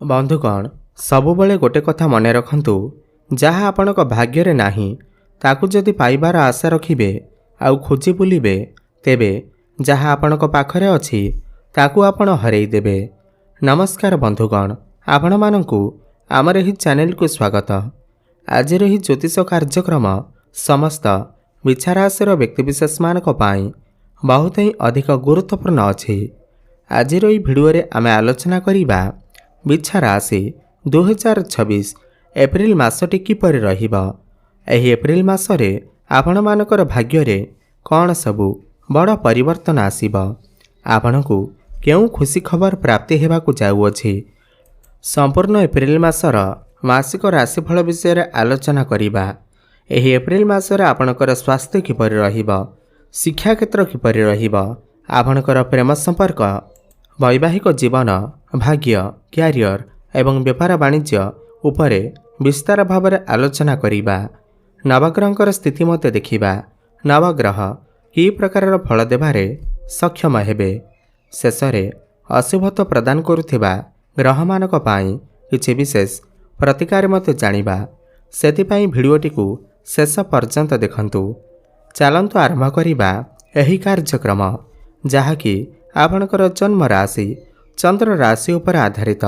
बंधुगण सबुबले गोटे कथा मन रखु जहाँ आपण भाग्य नाही ताकू जदि पाइबार आशा रखिबे आउ खोजी बुलिबे तेबे जहाँ आपण पाखरे अछि ताकू आपण हरई देबे। नमस्कार बंधुगण, आपण मानंकु आमर एही चैनल को स्वागत। आज रही ज्योतिष कार्यक्रम समस्त विचाराशर व्यक्तिविशेष मानक पाई बहुत ही अधिक गुरुत्वपूर्ण अछि। आज रही भिडियो रे आमे आलोचना करिबा बिच्छा राशि 2026 एप्रिल मासटी किपरि रहिबा। एही एप्रिल मासरे आपण मानकर भाग्य रे कौन सबु बड़ परिवर्तन आसीबा, आपनकु केउ खुशी खबर प्राप्ति हेबाकु जाउअछि। संपूर्ण एप्रिल मासर मासिक राशिफल विषय रे आलोचना करिबा। एही एप्रिल मासरे आपनकर स्वास्थ्य किपरि रहिबा, शिक्षा क्षेत्र किपरि रहिबा, आपनकर प्रेम संपर्क, वैवाहिक जीवन, भाग्य, क्यारियर एवं व्यापार वाणिज्य उपरे विस्तार भाव में आलोचना करिबा। नवग्रहंकर स्थिति मत देखिबा, नवग्रह कि प्रकार फल देबारे सक्षम हेबे। शेषरे अशुभत्व प्रदान करुथिबा ग्रह मानक पाई किछि विशेष प्रतिकार मत जानिबा। सेतिपाई भिडियोटी को शेष पर्यंत देखंतु। चलंतु आरंभ करिबा एही कार्यक्रम जहाँकि आपणकर जन्म राशि चंद्र राशि उपर आधारित।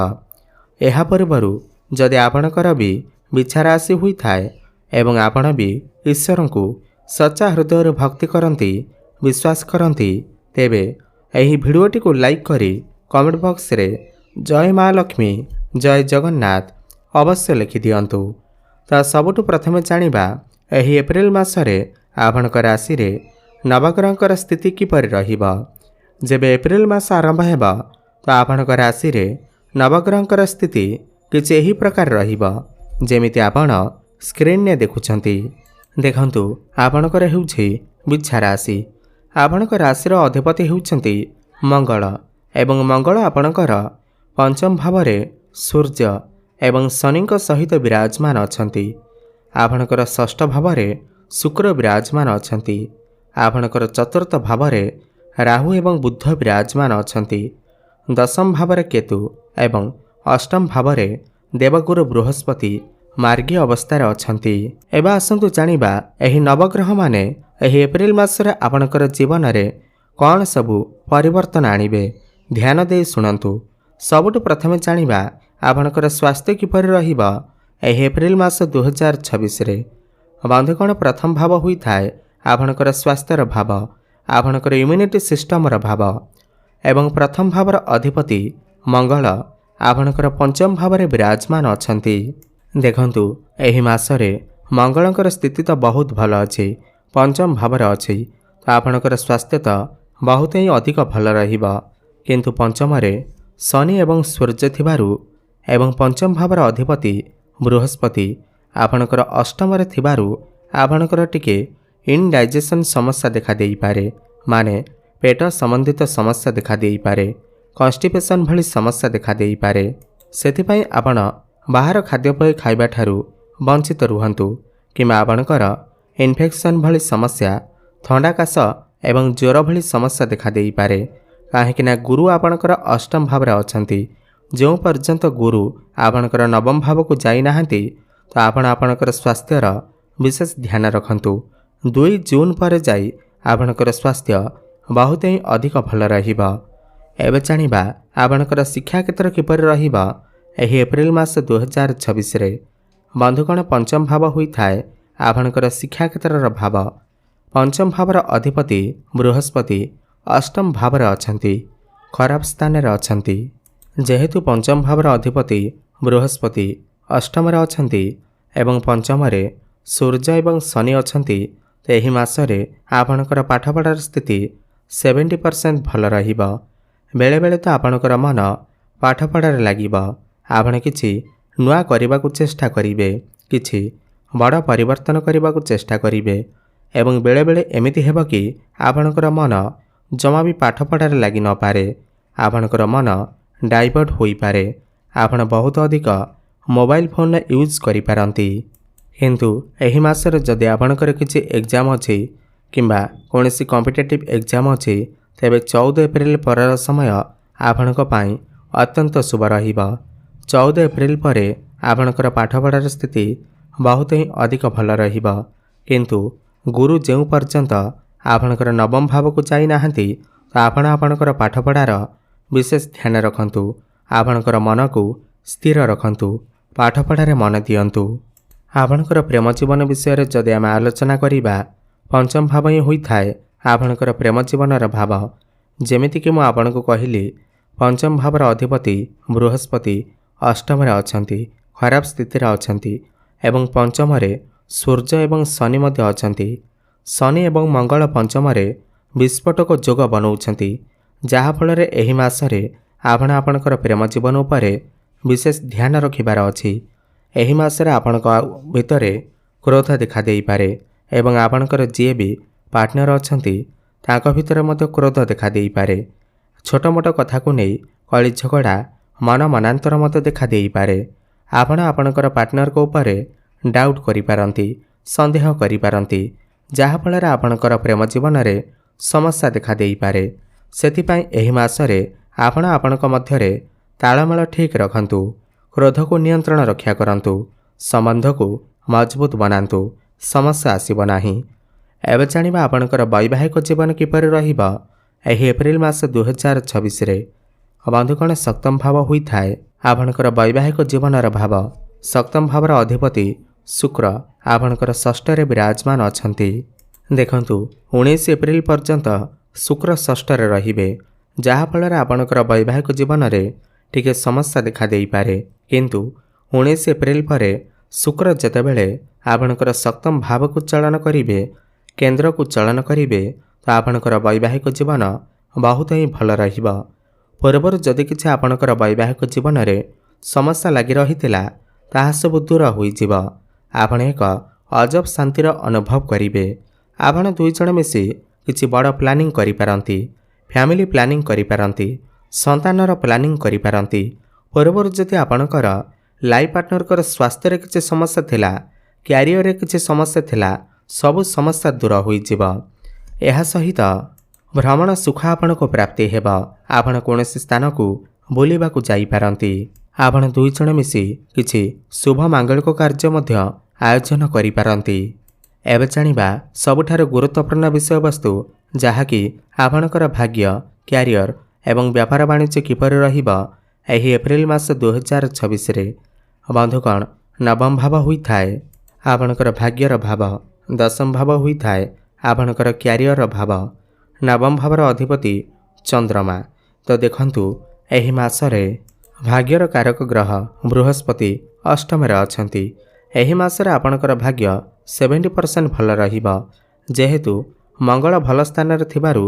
एहा पूर्वरु जदि आपणकर भी बिच्छा राशि हुई थाए एवं आपण भी ईश्वर को सच्चा हृदय भक्ति करती विश्वास करती तेबे एही भिडियोटी को लाइक करी कमेंट बॉक्स रे जय माँ लक्ष्मी जय जगन्नाथ अवश्य लिखि दियंतु। तो सबुठु प्रथमे जानिबा एही एप्रिल मासरे आपणक राशि रे नवग्रहंकर स्थिति किपरि रहिबा। जेबे एप्रिल मास आरंभ हेबा तो आपणक राशि रे नवग्रहंकर स्थिति किछि एही प्रकार रहिबा जेमिति आपण स्क्रीन ने देखुछंती। देखंतु आपणकर हेउछि बिच्छा राशि। आपणक राशिर अधिपति हेउछंती मंगल एवं मंगल आपणकर पंचम भाव रे सूर्य एवं शनिक सहित विराजमान अछंती। आपणकर षष्ठ भाव रे शुक्र विराजमान अछंती। आपणकर चतुर्थ भाव रे राहु एवं बुध विराजमान अछंती। दशम भाव रे केतु एवं अष्टम भाव रे देवगुरु बृहस्पति मार्गी अवस्था अछंती। एबा आसंतु जानिबा एही नवग्रह माने एही एप्रिल मासरे आपणकर जीवन रे कौन सबु परिवर्तन आनिबे। ध्यान दे सुनंतु। सबुठु प्रथमे जानिबा आपणकर स्वास्थ्य किपरि रहिबा। एही एप्रिल मास 2026 रे बंधुगण प्रथम भाव हुई थाए आपणकर स्वास्थ्यर भाव, आपणकर इम्यूनिटी सिस्टमर भाव एवं प्रथम भावर अधिपति मंगल आपणकर पंचम भाव में विराजमान अछंती। देखंतु एही मासरे मंगलंकर स्थिति तो बहुत भल अछि, पंचम भाव अछि तो आपणकर स्वास्थ्य तो बहुत ही अधिक भल रहिबा। किंतु पंचम रे शनि एवं सूर्य थिबारु एवं पंचम भावर अधिपति बृहस्पति आपणकर अष्टम रे थिबारु आपणकर टिके इनडाइजेशन समस्या देखा देई पारे, माने पेट संबंधित समस्या देखा देई पारे, कन्स्टिपेशन भली समस्या देखा देई पारे। सेतिपई आपण बाहर खाद्यपेय खाइबा ठारू वंचित रुहंतु किमा आपणकर इन्फेक्शन भली समस्या, थंडा काश एवं ज्वर भली समस्या देखा देई पारे। काहेकिना गुरु आपणकर अष्टम भाव रे अछंती। जो पर्यंत गुरु आपणकर नवम भाव को जाई नाहंती तो आपण आपणकर स्वास्थ्यर विशेष ध्यान रखंतु। 2 जून पर जाई आपणकर स्वास्थ्य बहुत ही अधिक भल रहिबा। एबे जानिबा आपणकर शिक्षा क्षेत्र किपरि रहिबा। एही एप्रिल मास 2026 रे बंधुगण पंचम भाव हुई थाए आपणकर शिक्षा क्षेत्रर भाव। पंचम भावर अधिपति बृहस्पति अष्टम भाव रे अछंती, खराब स्थान रे अछंती। जेहेतु पंचम भावर अधिपति बृहस्पति अष्टम रे अछंती एवं पंचम रे सूर्य एवं शनि अछंती तो एही मासरे आपणकर पाठपढ़ार स्थिति 70% भल रहिबा। बेले बेले तो आपणकर मन पाठपढ़ार लागिबा। आपण किछि नुआ करबाकू चेष्टा करिवे, किछि बड़ परिवर्तन करबाकू चेष्टा करिवे एवं बेले बेले एमिति हेबो कि आपणकर मन जमा भी पाठपढ़ार लागि न पारे, आपणकर मन डाइवर्ट होई पारे। आपण बहुत अधिक मोबाइल फोन यूज करि पारंती। किंतु एही मासरे जदि आपणकर किछि एग्जाम अछि किंबा कोनोसी कॉम्पिटिटिव एग्जाम अछि तेबे 14 एप्रिल पर समय आपणक पई अत्यंत शुभ रहिबा। 14 ଏପ୍ରିଲ ପରେ ଆପଣଙ୍କର ପାଠପଢ଼ାର ସ୍ଥିତି ବହୁତ ହିଁ ଅଧିକ ଭଲ ରହିବ। କିନ୍ତୁ ଗୁରୁ ଯେଉଁ ପର୍ଯ୍ୟନ୍ତ ଆପଣଙ୍କର ନବମ ଭାବକୁ ଯାଇନାହାନ୍ତି ତ ଆପଣ ଆପଣଙ୍କର ପାଠପଢ଼ାର ବିଶେଷ ଧ୍ୟାନ ରଖନ୍ତୁ। ଆପଣଙ୍କର ମନକୁ ସ୍ଥିର ରଖନ୍ତୁ। ପାଠପଢ଼ାରେ ମନ ଦିଅନ୍ତୁ। ଆପଣଙ୍କର ପ୍ରେମ ଜୀବନ ବିଷୟରେ ଯଦି ଆମେ ଆଲୋଚନା କରିବା, ପଞ୍ଚମ ଭାବ ହିଁ ହୋଇଥାଏ ଆପଣଙ୍କର ପ୍ରେମ ଜୀବନର ଭାବ। ଯେମିତିକି ମୁଁ ଆପଣଙ୍କୁ କହିଲି, ପଞ୍ଚମ ଭାବର ଅଧିପତି ବୃହସ୍ପତି ଅଷ୍ଟମରେ ଅଛନ୍ତି, ଖରାପ ସ୍ଥିତିରେ ଅଛନ୍ତି ଏବଂ ପଞ୍ଚମରେ ସୂର୍ଯ୍ୟ ଏବଂ ଶନି ମଧ୍ୟ ଅଛନ୍ତି। ଶନି ଏବଂ ମଙ୍ଗଳ ପଞ୍ଚମରେ ବିସ୍ଫୋଟକ ଯୋଗ ବନାଉଛନ୍ତି, ଯାହାଫଳରେ ଏହି ମାସରେ ଆପଣ ଆପଣଙ୍କର ପ୍ରେମ ଜୀବନ ଉପରେ ବିଶେଷ ଧ୍ୟାନ ରଖିବାର ଅଛି। ଏହି ମାସରେ ଆପଣଙ୍କ ଭିତରେ କ୍ରୋଧ ଦେଖାଦେଇପାରେ ଏବଂ ଆପଣଙ୍କର ଯିଏ ବି ପାର୍ଟନର ଅଛନ୍ତି ତାଙ୍କ ଭିତରେ ମଧ୍ୟ କ୍ରୋଧ ଦେଖାଦେଇପାରେ। ଛୋଟ ମୋଟ କଥାକୁ ନେଇ କଳି ଝଗଡ଼ା ମନ ମନାନ୍ତର ମଧ୍ୟ ଦେଖାଦେଇପାରେ। ଆପଣ ଆପଣଙ୍କର ପାର୍ଟନରଙ୍କ ଉପରେ ଡାଉଟ୍ କରିପାରନ୍ତି, ସନ୍ଦେହ କରିପାରନ୍ତି, ଯାହାଫଳରେ ଆପଣଙ୍କର ପ୍ରେମ ଜୀବନରେ ସମସ୍ୟା ଦେଖାଦେଇପାରେ। ସେଥିପାଇଁ ଏହି ମାସରେ ଆପଣ ଆପଣଙ୍କ ମଧ୍ୟରେ ତାଳମେଳ ଠିକ୍ ରଖନ୍ତୁ। କ୍ରୋଧକୁ ନିୟନ୍ତ୍ରଣ ରକ୍ଷା କରନ୍ତୁ। ସମ୍ବନ୍ଧକୁ ମଜବୁତ ବନାନ୍ତୁ। ସମସ୍ୟା ଆସିବ ନାହିଁ। ଏବେ ଜାଣିବା ଆପଣଙ୍କର ବୈବାହିକ ଜୀବନ କିପରି ରହିବ ଏହି ଏପ୍ରିଲ ମାସ 2026ରେ। ବନ୍ଧୁଗଣ, ସପ୍ତମ ଭାବ ହୋଇଥାଏ ଆପଣଙ୍କର ବୈବାହିକ ଜୀବନର ଭାବ। ସପ୍ତମ ଭାବର ଅଧିପତି ଶୁକ୍ର ଆପଣଙ୍କର ଷଷ୍ଠରେ ବିରାଜମାନ ଅଛନ୍ତି। ଦେଖନ୍ତୁ, 19 ଏପ୍ରିଲ ପର୍ଯ୍ୟନ୍ତ ଶୁକ୍ର ଷଷ୍ଠରେ ରହିବେ, ଯାହାଫଳରେ ଆପଣଙ୍କର ବୈବାହିକ ଜୀବନରେ ଟିକେ ସମସ୍ୟା ଦେଖାଦେଇପାରେ। କିନ୍ତୁ 19 ଏପ୍ରିଲ ପରେ ଶୁକ୍ର ଯେତେବେଳେ ଆପଣଙ୍କର ସପ୍ତମ ଭାବକୁ ଚଳନ କରିବେ, କେନ୍ଦ୍ରକୁ ଚଳନ କରିବେ, ତ ଆପଣଙ୍କର ବୈବାହିକ ଜୀବନ ବହୁତ ହିଁ ଭଲ ରହିବ। ପୂର୍ବରୁ ଯଦି କିଛି ଆପଣଙ୍କର ବୈବାହିକ ଜୀବନରେ ସମସ୍ୟା ଲାଗି ରହିଥିଲା, ତାହା ସବୁ ଦୂର ହୋଇଯିବ। ଆପଣ ଏକ ଅଜବ ଶାନ୍ତିର ଅନୁଭବ କରିବେ। ଆପଣ ଦୁଇଜଣ ମିଶି କିଛି ବଡ଼ ପ୍ଲାନିଂ କରିପାରନ୍ତି, ଫ୍ୟାମିଲି ପ୍ଲାନିଂ କରିପାରନ୍ତି, ସନ୍ତାନର ପ୍ଲାନିଂ କରିପାରନ୍ତି। ପୂର୍ବରୁ ଯଦି ଆପଣଙ୍କର ଲାଇଫ୍ ପାର୍ଟନରଙ୍କର ସ୍ୱାସ୍ଥ୍ୟରେ କିଛି ସମସ୍ୟା ଥିଲା, କ୍ୟାରିୟରରେ କିଛି ସମସ୍ୟା ଥିଲା, ସବୁ ସମସ୍ୟା ଦୂର ହୋଇଯିବ। ଏହା ସହିତ ଭ୍ରମଣ ସୁଖ ଆପଣଙ୍କୁ ପ୍ରାପ୍ତି ହେବ। ଆପଣ କୌଣସି ସ୍ଥାନକୁ ବୁଲିବାକୁ ଯାଇପାରନ୍ତି। ଆପଣ ଦୁଇଜଣ ମିଶି କିଛି ଶୁଭ ମାଙ୍ଗଳିକ କାର୍ଯ୍ୟ ମଧ୍ୟ ଆୟୋଜନ କରିପାରନ୍ତି। ଏବେ ଜାଣିବା ସବୁଠାରୁ ଗୁରୁତ୍ୱପୂର୍ଣ୍ଣ ବିଷୟବସ୍ତୁ, ଯାହାକି ଆପଣଙ୍କର ଭାଗ୍ୟ, କ୍ୟାରିୟର ଏବଂ ବ୍ୟାପାର ବାଣିଜ୍ୟ କିପରି ରହିବ ଏହି ଏପ୍ରିଲ ମାସ 2026ରେ। ବନ୍ଧୁଗଣ, ନବମ ଭାବ ହୋଇଥାଏ ଆପଣଙ୍କର ଭାଗ୍ୟର ଭାବ। ଦଶମ ଭାବ ହୋଇଥାଏ ଆପଣଙ୍କର କ୍ୟାରିୟର ଭାବ। ନବମ ଭାବର ଅଧିପତି ଚନ୍ଦ୍ରମା। ତ ଦେଖନ୍ତୁ, ଏହି ମାସରେ ଭାଗ୍ୟର କାରକ ଗ୍ରହ ବୃହସ୍ପତି ଅଷ୍ଟମରେ ଅଛନ୍ତି। ଏହି ମାସରେ ଆପଣଙ୍କର ଭାଗ୍ୟ 70% ଭଲ ରହିବ। ଯେହେତୁ ମଙ୍ଗଳ ଭଲ ସ୍ଥାନରେ ଥିବାରୁ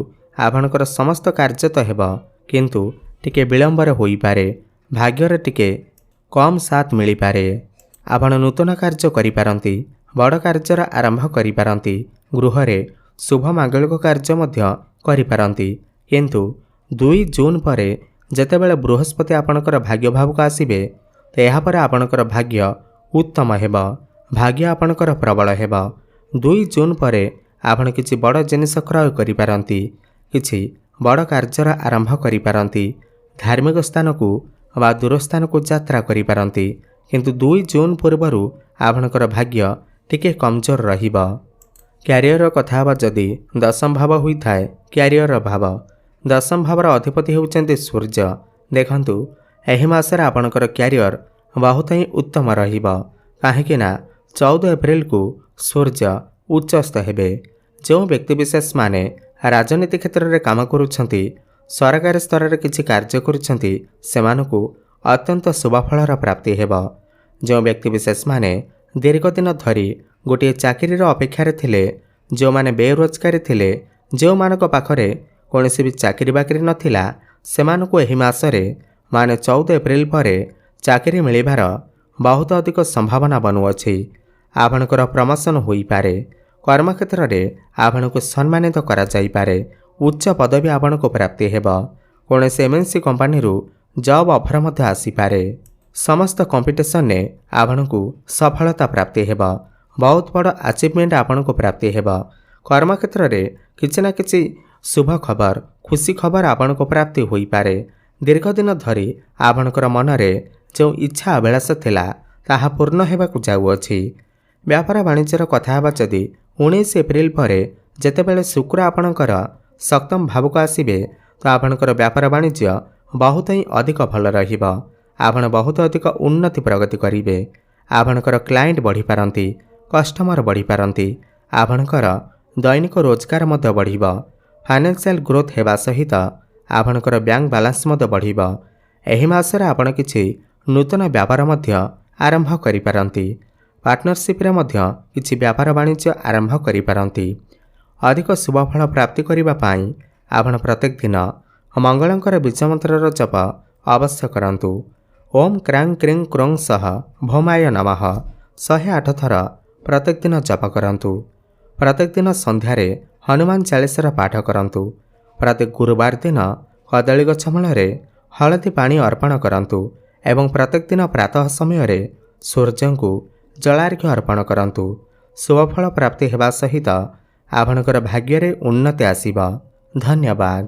ଆପଣଙ୍କର ସମସ୍ତ କାର୍ଯ୍ୟ ତ ହେବ, କିନ୍ତୁ ଟିକେ ବିଳମ୍ବରେ ହୋଇପାରେ। ଭାଗ୍ୟରେ ଟିକେ କମ୍ ସାଥ ମିଳିପାରେ। ଆପଣ ନୂତନ କାର୍ଯ୍ୟ କରିପାରନ୍ତି, ବଡ଼ କାର୍ଯ୍ୟର ଆରମ୍ଭ କରିପାରନ୍ତି, ଗୃହରେ ଶୁଭ ମାଙ୍ଗଳିକ କାର୍ଯ୍ୟ ମଧ୍ୟ କରିପାରନ୍ତି। କିନ୍ତୁ 2 ଜୁନ ପରେ ଯେତେବେଳେ ବୃହସ୍ପତି ଆପଣଙ୍କର ଭାଗ୍ୟ ଭାବକୁ ଆସିବେ, ତ ଏହାପରେ ଆପଣଙ୍କର ଭାଗ୍ୟ ଉତ୍ତମ ହେବ। ଭାଗ୍ୟ ଆପଣଙ୍କର ପ୍ରବଳ ହେବ। 2 ଜୁନ ପରେ ଆପଣ କିଛି ବଡ଼ ଜିନିଷ କ୍ରୟ କରିପାରନ୍ତି, କିଛି ବଡ଼ କାର୍ଯ୍ୟର ଆରମ୍ଭ କରିପାରନ୍ତି, ଧାର୍ମିକ ସ୍ଥାନକୁ ବା ଦୂରସ୍ଥାନକୁ ଯାତ୍ରା କରିପାରନ୍ତି। କିନ୍ତୁ 2 ଜୁନ ପୂର୍ବରୁ ଆପଣଙ୍କର ଭାଗ୍ୟ ଟିକେ କମଜୋର ରହିବ। କ୍ୟାରିୟର କଥା ହେବା ଯଦି, ଦଶମ ଭାବ ହୋଇଥାଏ କ୍ୟାରିୟର ଭାବ। ଦଶମ ଭାବର ଅଧିପତି ହେଉଛନ୍ତି ସୂର୍ଯ୍ୟ। ଦେଖନ୍ତୁ, ଏହି ମାସରେ ଆପଣଙ୍କର କ୍ୟାରିୟର ବହୁତ ହିଁ ଉତ୍ତମ ରହିବ। କାହିଁକି ନା 14 ଏପ୍ରିଲକୁ ସୂର୍ଯ୍ୟ ଉଚ୍ଚସ୍ଥ ହେବେ। ଯେଉଁ ବ୍ୟକ୍ତିବିଶେଷମାନେ ରାଜନୀତି କ୍ଷେତ୍ରରେ କାମ କରୁଛନ୍ତି, ସରକାରୀ ସ୍ତରରେ କିଛି କାର୍ଯ୍ୟ କରୁଛନ୍ତି, ସେମାନଙ୍କୁ ଅତ୍ୟନ୍ତ ଶୁଭଫଳର ପ୍ରାପ୍ତି ହେବ। ଯେଉଁ ବ୍ୟକ୍ତିବିଶେଷମାନେ ଦୀର୍ଘଦିନ ଧରି ଗୋଟିଏ ଚାକିରିର ଅପେକ୍ଷାରେ ଥିଲେ, ଯେଉଁମାନେ ବେରୋଜଗାରୀ ଥିଲେ, ଯେଉଁମାନଙ୍କ ପାଖରେ କୌଣସି ବି ଚାକିରି ବାକିରି ନଥିଲା, ସେମାନଙ୍କୁ ଏହି ମାସରେ ମାନେ 14 ଏପ୍ରିଲ ପରେ ଚାକିରି ମିଳିବାର ବହୁତ ଅଧିକ ସମ୍ଭାବନା ବନୁଅଛି। ଆପଣଙ୍କର ପ୍ରମୋସନ ହୋଇପାରେ। କର୍ମକ୍ଷେତ୍ରରେ ଆପଣଙ୍କୁ ସମ୍ମାନିତ କରାଯାଇପାରେ। ଉଚ୍ଚ ପଦବୀ ଆପଣଙ୍କୁ ପ୍ରାପ୍ତି ହେବ। କୌଣସି MNC କମ୍ପାନୀରୁ ଜବ୍ ଅଫର ମଧ୍ୟ ଆସିପାରେ। ସମସ୍ତ କମ୍ପିଟିସନରେ ଆପଣଙ୍କୁ ସଫଳତା ପ୍ରାପ୍ତି ହେବ। ବହୁତ ବଡ଼ ଆଚିଭମେଣ୍ଟ ଆପଣଙ୍କୁ ପ୍ରାପ୍ତି ହେବ। କର୍ମକ୍ଷେତ୍ରରେ କିଛି ନା କିଛି ଶୁଭ ଖବର, ଖୁସି ଖବର ଆପଣଙ୍କୁ ପ୍ରାପ୍ତି ହୋଇପାରେ। ଦୀର୍ଘଦିନ ଧରି ଆପଣଙ୍କର ମନରେ ଯେଉଁ ଇଚ୍ଛା ଅଭିଳାଷ ଥିଲା ତାହା ପୂର୍ଣ୍ଣ ହେବାକୁ ଯାଉଅଛି। ବ୍ୟାପାର ବାଣିଜ୍ୟର କଥା ହେବା ଯଦି 19 ଏପ୍ରିଲ ପରେ ଯେତେବେଳେ ଶୁକ୍ର ଆପଣଙ୍କର ସପ୍ତମ ଭାବକୁ ଆସିବେ ତ ଆପଣଙ୍କର ବ୍ୟାପାର ବାଣିଜ୍ୟ ବହୁତ ହିଁ ଅଧିକ ଭଲ ରହିବ। ଆପଣ ବହୁତ ଅଧିକ ଉନ୍ନତି ପ୍ରଗତି କରିବେ। ଆପଣଙ୍କର କ୍ଲାଏଣ୍ଟ ବଢ଼ିପାରନ୍ତି, କଷ୍ଟମର ବଢ଼ିପାରନ୍ତି। ଆପଣଙ୍କର ଦୈନିକ ରୋଜଗାର ମଧ୍ୟ ବଢ଼ିବ। ଫାଇନାନ୍ସିଆଲ ଗ୍ରୋଥ ହେବା ସହିତ ଆପଣଙ୍କର ବ୍ୟାଙ୍କ ବାଲାନ୍ସ ମଧ୍ୟ ବଢ଼ିବ। ଏହି ମାସରେ ଆପଣ କିଛି ନୂତନ ବ୍ୟାପାର ମଧ୍ୟ ଆରମ୍ଭ କରିପାରନ୍ତି। ପାର୍ଟନରସିପ୍ରେ ମଧ୍ୟ କିଛି ବ୍ୟାପାର ବାଣିଜ୍ୟ ଆରମ୍ଭ କରିପାରନ୍ତି। ଅଧିକ ଶୁଭଫଳ ପ୍ରାପ୍ତି କରିବା ପାଇଁ ଆପଣ ପ୍ରତ୍ୟେକ ଦିନ ମଙ୍ଗଳଙ୍କର ବୀଜମନ୍ତ୍ରର ଜପ ଅବଶ୍ୟ କରନ୍ତୁ। ଓମ୍ କ୍ରାଂ କ୍ରିଂ କ୍ରୋଂ ସହ ଭୌମାୟ ନମଃ 108 ଥର ପ୍ରତ୍ୟେକ ଦିନ ଜପ କରନ୍ତୁ। ପ୍ରତ୍ୟେକ ଦିନ ସନ୍ଧ୍ୟାରେ ହନୁମାନ ଚାଳିଶାର ପାଠ କରନ୍ତୁ। ପ୍ରତ୍ୟେକ ଗୁରୁବାର ଦିନ କଦଳୀ ଗଛ ମୂଳରେ ହଳଦୀ ପାଣି ଅର୍ପଣ କରନ୍ତୁ ଏବଂ ପ୍ରତ୍ୟେକ ଦିନ ପ୍ରାତଃ ସମୟରେ ସୂର୍ଯ୍ୟଙ୍କୁ ଜଳାର୍ଘ୍ୟ ଅର୍ପଣ କରନ୍ତୁ। ଶୁଭଫଳ ପ୍ରାପ୍ତି ହେବା ସହିତ ଆପଣଙ୍କର ଭାଗ୍ୟରେ ଉନ୍ନତି ଆସିବ। ଧନ୍ୟବାଦ।